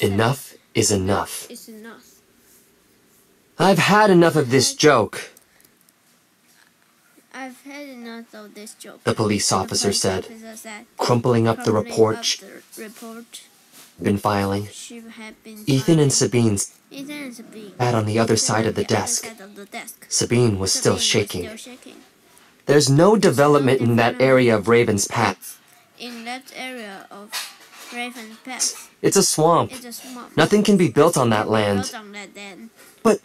Enough is enough. I've had enough of this joke. The police officer said, crumpling up the report she'd been filing. Ethan and Sabine sat on the other side of the desk. Sabine was still shaking. There's no development in that area of Raven's Path. It's a swamp. Nothing can be built on that land. But,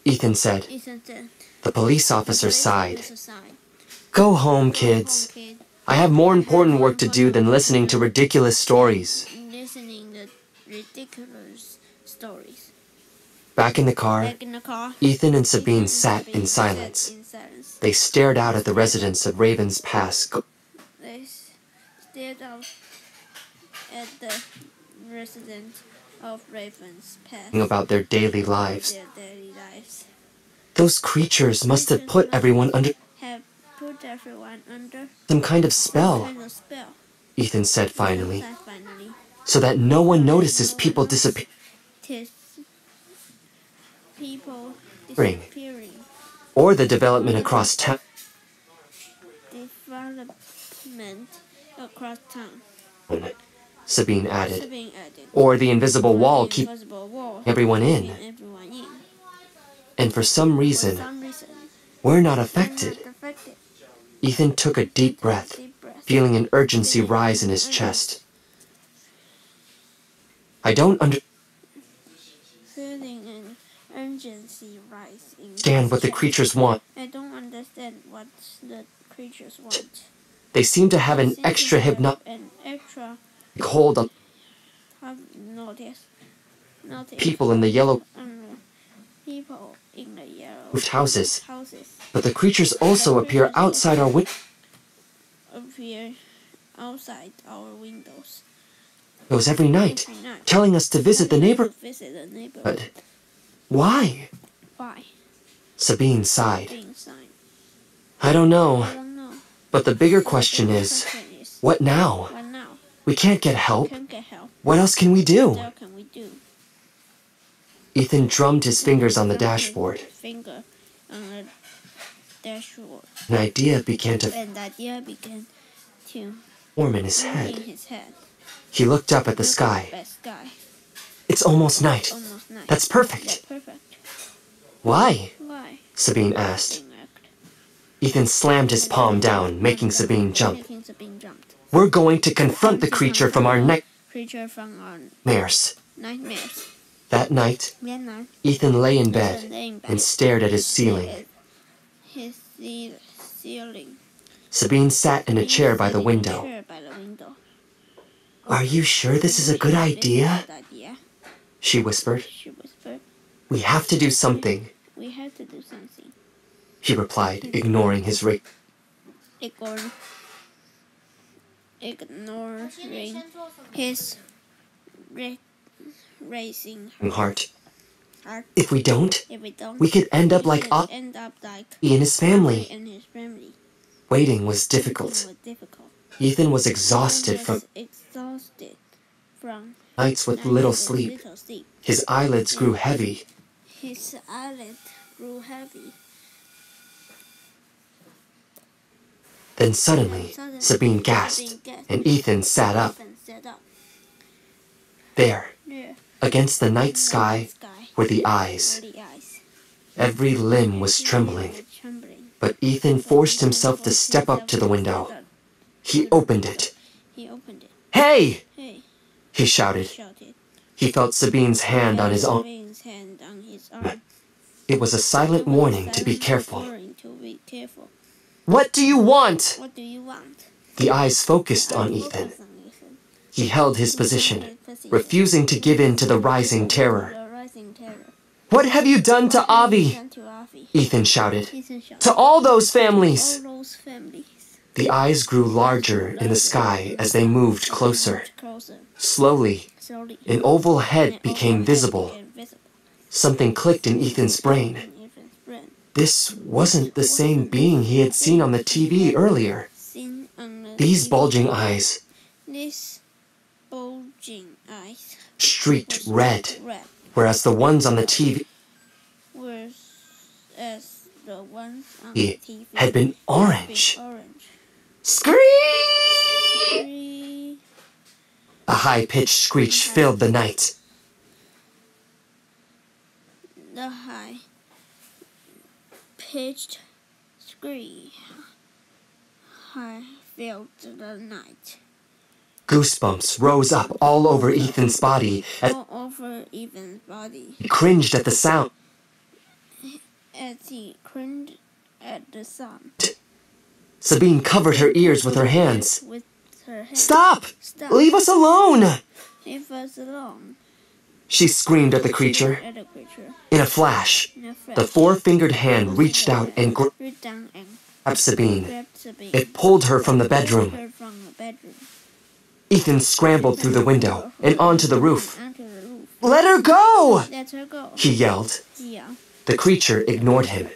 Ethan said. The police officer sighed. Go home, kids. I have more important work to do than listening to ridiculous stories. Back in the car, Ethan and Sabine sat in silence. They stared out at the residents of Raven's Pass. About their daily lives. Those creatures must have put everyone under some kind of spell, Ethan said finally, so that no one notices people disappearing. Or the development across town. Sabine added. Or the invisible wall keeps everyone in. And for some reason, we're not affected. Ethan took a deep breath, feeling an urgency rise in his chest. I don't understand what the creatures want. They seem to have an extra hypnotic hold on people in the yellow roofed houses. But the creatures also appear outside our windows. Every night, telling us to visit the neighborhood. But why? Sabine sighed. I don't know. But the bigger question is, what now? We can't get help. What else can we do? Ethan drummed his fingers on the dashboard. An idea began to form in his head. He looked up at the sky. It's almost night. That's perfect. Why? Sabine asked. Ethan slammed his palm down, making Sabine jump. We're going to confront the creature from our nightmares. That night, Ethan lay in bed and stared at his ceiling. Sabine sat in a chair by the window. Are you sure this is a good idea? She whispered. We have to do something. He replied, ignoring his racing heart. If we don't, we could end up like he and his family. Waiting was difficult. Ethan was exhausted from nights with little sleep. His eyelids grew heavy. Then suddenly, Sabine gasped, and Ethan sat up. There, against the night sky, were the eyes. Every limb was trembling, but Ethan forced himself to step up to the window. He opened it. Hey! He shouted. He felt Sabine's hand on his arm. It was a silent warning to be careful. What do you want? The eyes focused on Ethan. He held his position, refusing to give in to the rising terror. What have you done to Avi? Ethan shouted. To all those families! The eyes grew larger in the sky as they moved closer. Slowly, an oval head became visible. Something clicked in Ethan's brain. This wasn't the same being he had seen on the TV earlier. These bulging eyes bulging eyes streaked red, whereas the ones on the TV had been orange. Scream! A high-pitched screech filled the night. The high-pitched screech filled the night. Goosebumps rose up all over Ethan's body as he cringed at the sound. Sabine covered her ears with her hands. Stop! Leave us alone! Leave us alone! She screamed at the creature. In a flash, the four-fingered hand reached out and grabbed Sabine. It pulled her from the bedroom. Ethan scrambled through the window and onto the roof. Let her go! He yelled. The creature ignored him.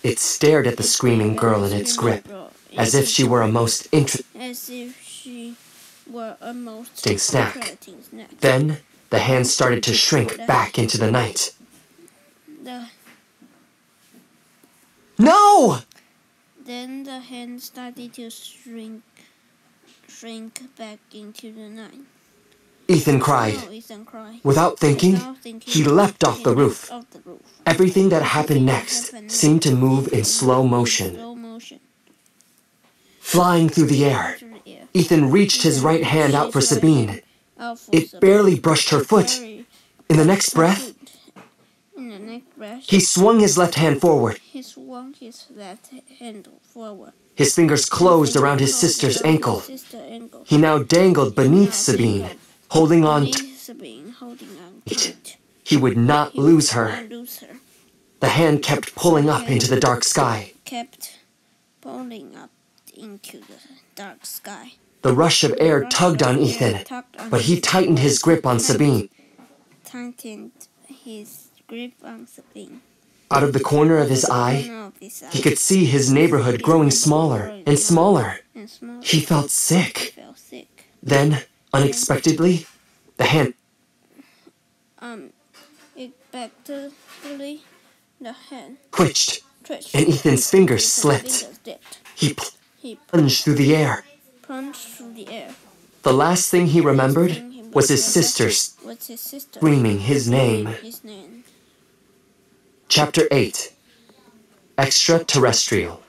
It stared at the screaming girl in its grip, as if she were a most interesting snack. Then, the hand started to shrink back into the night. No! Then the hand started to shrink back into the night. Ethan cried. Without thinking, he leapt off the roof. Everything that happened next seemed to move in slow motion. Flying through the air, Ethan reached his right hand out for Sabine. It barely brushed her foot. In the next breath, he swung his left hand forward. His fingers closed around his sister's ankle. He now dangled beneath Sabine, holding on tight. He would not lose her. The hand kept pulling up into the dark sky. The rush of air tugged on Ethan, but he tightened his grip on Sabine. Out of the corner of his eye, he could see his neighborhood growing smaller and smaller. He felt sick. Then, unexpectedly, the hand twitched, and Ethan's fingers slipped. He plunged through the air. The last thing he remembered was his sister screaming his name. Chapter 8. Extraterrestrial.